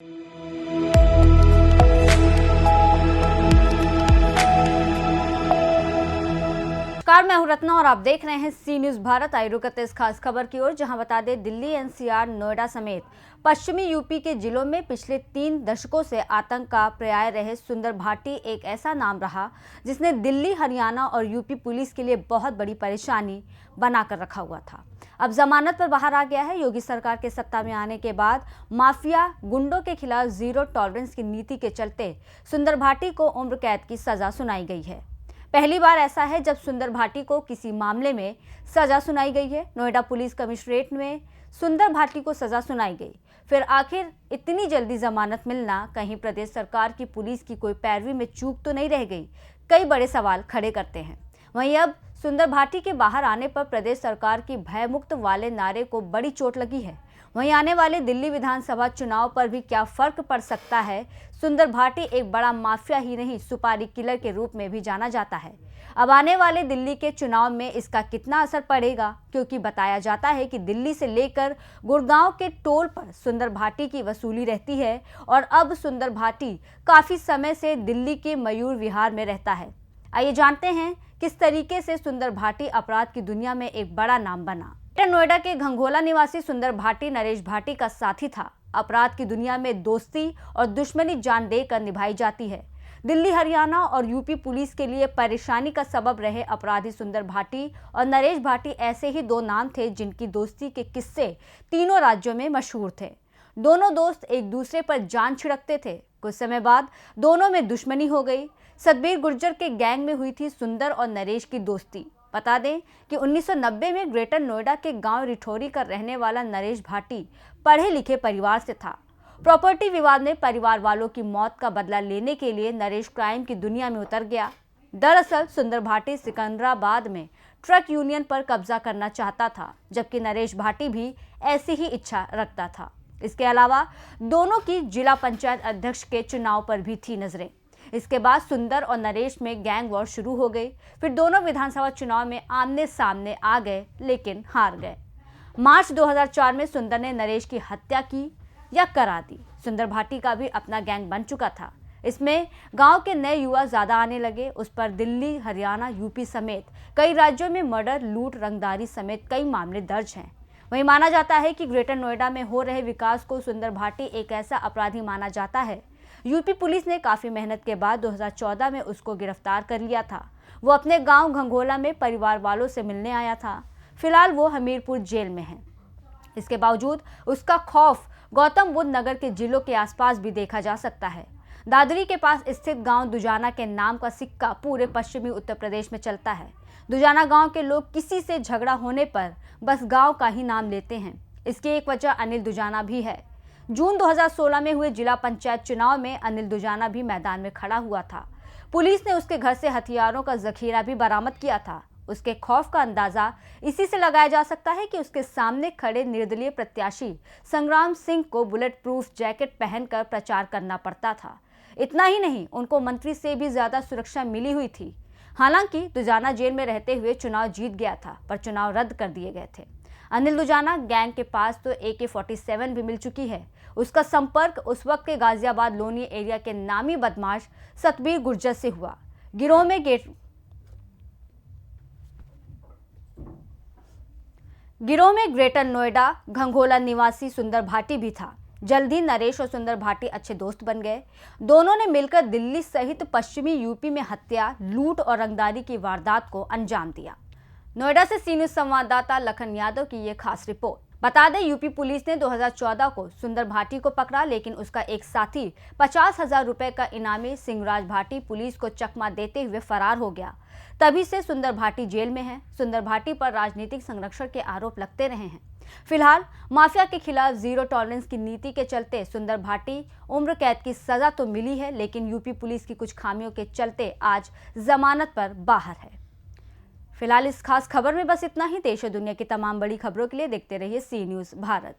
नमस्कार, मैं हूं रत्ना और आप देख रहे हैं सी न्यूज भारत। आइए रुक करते इस खास खबर की ओर, जहां बता दें दिल्ली, एनसीआर, नोएडा समेत पश्चिमी यूपी के जिलों में पिछले 3 दशकों से आतंक का पर्याय रहे सुंदर भाटी एक ऐसा नाम रहा जिसने दिल्ली, हरियाणा और यूपी पुलिस के लिए बहुत बड़ी परेशानी बनाकर रखा हुआ था। अब जमानत पर बाहर आ गया है। योगी सरकार के सत्ता में आने के बाद माफिया गुंडों के खिलाफ जीरो टॉलरेंस की नीति के चलते सुंदर भाटी को उम्र कैद की सजा सुनाई गई है। पहली बार ऐसा है जब सुंदर भाटी को किसी मामले में सजा सुनाई गई है। नोएडा पुलिस कमिश्नरेट में सुंदर भाटी को सजा सुनाई गई, फिर आखिर इतनी जल्दी जमानत मिलना कहीं प्रदेश सरकार की पुलिस की कोई पैरवी में चूक तो नहीं रह गई, कई बड़े सवाल खड़े करते हैं। वहीं अब सुंदर भाटी के बाहर आने पर प्रदेश सरकार की भयमुक्त वाले नारे को बड़ी चोट लगी है। वहीं आने वाले दिल्ली विधानसभा चुनाव पर भी क्या फर्क पड़ सकता है। सुंदर भाटी एक बड़ा माफिया ही नहीं, सुपारी किलर के रूप में भी जाना जाता है। अब आने वाले दिल्ली के चुनाव में इसका कितना असर पड़ेगा, क्योंकि बताया जाता है कि दिल्ली से लेकर गुड़गांव के टोल पर सुंदर भाटी की वसूली रहती है और अब सुंदर भाटी काफी समय से दिल्ली के मयूर विहार में रहता है। आइए जानते हैं किस तरीके से सुंदर भाटी अपराध की दुनिया में एक बड़ा नाम बना। नोएडा के घंघोला निवासी सुंदर भाटी नरेश भाटी का साथी था। अपराध की दुनिया में दोस्ती और दुश्मनी जान देकर निभाई जाती है। दिल्ली, हरियाणा और यूपी पुलिस के लिए परेशानी का सबब रहे अपराधी सुंदर भाटी और नरेश भाटी ऐसे ही 2 नाम थे जिनकी दोस्ती के किस्से तीनों राज्यों में मशहूर थे। दोनों दोस्त एक दूसरे पर जान छिड़कते थे। कुछ समय बाद दोनों में दुश्मनी हो गई। सतबीर गुर्जर के गैंग में हुई थी सुंदर और नरेश की दोस्ती। बता दें कि 1990 में ग्रेटर नोएडा के गांव रिठौरी का रहने वाला नरेश भाटी पढ़े लिखे परिवार से था। प्रॉपर्टी विवाद में परिवार वालों की मौत का बदला लेने के लिए नरेश क्राइम की दुनिया में उतर गया। दरअसल सुंदर भाटी सिकंदराबाद में ट्रक यूनियन पर कब्जा करना चाहता था, जबकि नरेश भाटी भी ऐसी ही इच्छा रखता था। इसके अलावा दोनों की जिला पंचायत अध्यक्ष के चुनाव पर भी थी नजरें। इसके बाद सुंदर और नरेश में गैंग वॉर शुरू हो गई। फिर दोनों विधानसभा चुनाव में आमने सामने आ गए, लेकिन हार गए। मार्च 2004 में सुंदर ने नरेश की हत्या की या करा दी। सुंदर भाटी का भी अपना गैंग बन चुका था। इसमें गांव के नए युवा ज्यादा आने लगे। उस पर दिल्ली, हरियाणा, यूपी समेत कई राज्यों में मर्डर, लूट, रंगदारी समेत कई मामले दर्ज हैं। वहीं माना जाता है कि ग्रेटर नोएडा में हो रहे विकास को सुंदर भाटी एक ऐसा अपराधी माना जाता है। यूपी पुलिस ने काफी मेहनत के बाद 2014 में उसको गिरफ्तार कर लिया था। वो अपने गांव घंघोला में परिवार वालों से मिलने आया था। फिलहाल वो हमीरपुर जेल में है। इसके बावजूद उसका खौफ गौतम बुद्ध नगर के जिलों के आसपास भी देखा जा सकता है। दादरी के पास स्थित गांव दुजाना के नाम का सिक्का पूरे पश्चिमी उत्तर प्रदेश में चलता है। दुजाना गांव के लोग किसी से झगड़ा होने पर बस गांव का ही नाम लेते हैं। इसकी एक वजह अनिल दुजाना भी है। जून 2016 में हुए जिला पंचायत चुनाव में अनिल दुजाना भी मैदान में खड़ा हुआ था। पुलिस ने उसके घर से हथियारों का जखीरा भी बरामद किया था। उसके खौफ का अंदाजा इसी से लगाया जा सकता है कि उसके सामने खड़े निर्दलीय प्रत्याशी संग्राम सिंह को बुलेट प्रूफ जैकेट पहनकर प्रचार करना पड़ता था। इतना ही नहीं, उनको मंत्री से भी ज्यादा सुरक्षा मिली हुई थी। हालांकि दुजाना जेल में रहते हुए चुनाव जीत गया था, पर चुनाव रद्द कर दिए गए थे। अनिल दुजाना गैंग के पास तो AK-47 भी मिल चुकी है। उसका संपर्क उस वक्त के गाजियाबाद लोनी एरिया के नामी बदमाश सतबीर गुर्जर से हुआ। गिरोह में ग्रेटर नोएडा घंघोला निवासी सुंदर भाटी भी था। जल्द ही नरेश और सुंदर भाटी अच्छे दोस्त बन गए। दोनों ने मिलकर दिल्ली सहित पश्चिमी यूपी में हत्या, लूट और रंगदारी की वारदात को अंजाम दिया। नोएडा से सी न्यूज संवाददाता लखन यादव की ये खास रिपोर्ट। बता दें, यूपी पुलिस ने 2014 को सुंदर भाटी को पकड़ा, लेकिन उसका एक साथी 50,000 रुपए का इनामी सिंहराज भाटी पुलिस को चकमा देते हुए फरार हो गया। तभी से सुंदर भाटी जेल में है। सुंदर भाटी पर राजनीतिक संरक्षण के आरोप लगते रहे हैं। फिलहाल माफिया के खिलाफ जीरो टॉलरेंस की नीति के चलते सुंदर भाटी उम्र कैद की सजा तो मिली है, लेकिन यूपी पुलिस की कुछ खामियों के चलते आज जमानत पर बाहर है। फिलहाल इस खास खबर में बस इतना ही। देश और दुनिया की तमाम बड़ी खबरों के लिए देखते रहिए सी न्यूज भारत।